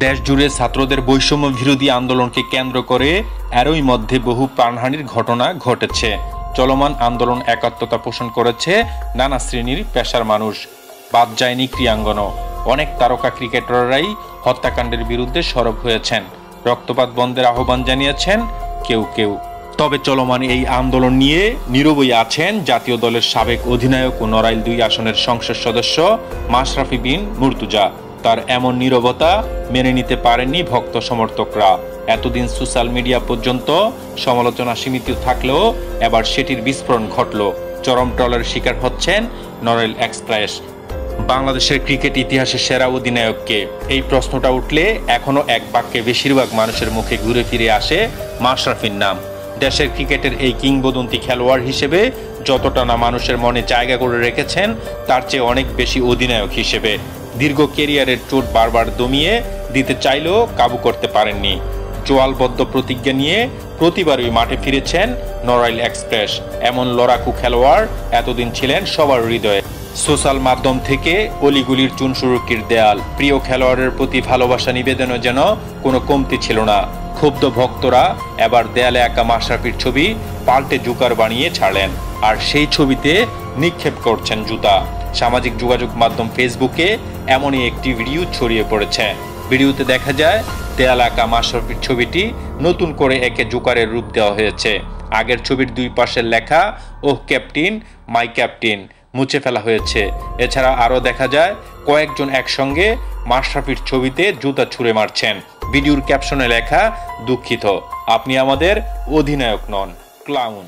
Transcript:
দেশ জুড়ে ছাত্রদের বৈষম্য বিরোধী আন্দোলনকে কেন্দ্র করে এরই মধ্যে বহু প্রাণহানির ঘটনা ঘটেছে। চলমান আন্দোলন একাত্মতা পোষণ করেছে নানা শ্রেণীর পেশার মানুষ, বাদ যায়নি ক্রীড়াঙ্গনও। অনেক তারকা ক্রিকেটাররাই হত্যাকাণ্ডের বিরুদ্ধে সরব হয়েছেন, রক্তপাত বন্ধের আহ্বান জানিয়েছেন কেউ কেউ। তবে চলমান এই আন্দোলন নিয়ে নীরবই আছেন জাতীয় দলের সাবেক অধিনায়ক ও নড়াইল 2 আসনের সংসদ সদস্য মাশরাফি বিন মুর্তজা। তার এমন নীরবতা মেনে নিতে পারেননি ভক্ত সমর্থকরা। এতদিন সোশ্যাল মিডিয়া পর্যন্ত সমালোচনা সীমিত থাকলেও এবার সেটির বিস্ফোরণ ঘটল। চরম ট্রলের শিকার হচ্ছেন নড়াইল এক্সপ্রেস। বাংলাদেশের ক্রিকেট ইতিহাসের সেরা অধিনায়ককে, এই প্রশ্নটা উঠলে এখনো এক বাক্যে বেশিরভাগ মানুষের মুখে ঘুরে ফিরে আসে মাশরাফির নাম। দেশের ক্রিকেটের এই কিংবদন্তি খেলোয়াড় হিসেবে যতটা না মানুষের মনে জায়গা করে রেখেছেন, তার চেয়ে অনেক বেশি অধিনায়ক হিসেবে। দীর্ঘ কেরিয়ারের চোট বারবার দমিয়ে দিতে চাইলেও কাবু করতে পারেননি। জোয়ালবদ্ধ প্রতিজ্ঞা নিয়ে প্রতিবারই মাঠে ফিরেছেন নড়াইল এক্সপ্রেস। এমন লড়াকু খেলোয়াড় এতদিন ছিলেন সবার হৃদয়ে। সোশ্যাল মাধ্যম থেকে অলিগুলির চুনসুরকির দেয়াল, প্রিয় খেলোয়াড়ের প্রতি ভালোবাসা নিবেদনও যেন কোনো কমতি ছিল না। ক্ষুব্ধ ভক্তরা এবার দেয়ালে আঁকা মাশরাফির ছবি পাল্টে জুকার বানিয়ে ছাড়লেন, আর সেই ছবিতে নিক্ষেপ করছেন জুতা। সামাজিক যোগাযোগ মাধ্যম ফেসবুকে এমনই একটি ভিডিও ছড়িয়ে পড়েছে। ভিডিওতে দেখা যায় দেয়ালে আঁকা মাশরাফির ছবিটি নতুন করে একে জোকারের রূপ দেওয়া হয়েছে। আগের ছবির দুই পাশের লেখা ওহ ক্যাপ্টেন মাই ক্যাপ্টেন মুছে ফেলা হয়েছে। এছাড়া আরও দেখা যায় কয়েকজন একসঙ্গে মাশরাফির ছবিতে জুতা ছুঁড়ে মারছেন। ভিডিওর ক্যাপশনে লেখা দুঃখিত, আপনি আমাদের অধিনায়ক নন, ক্লাউন।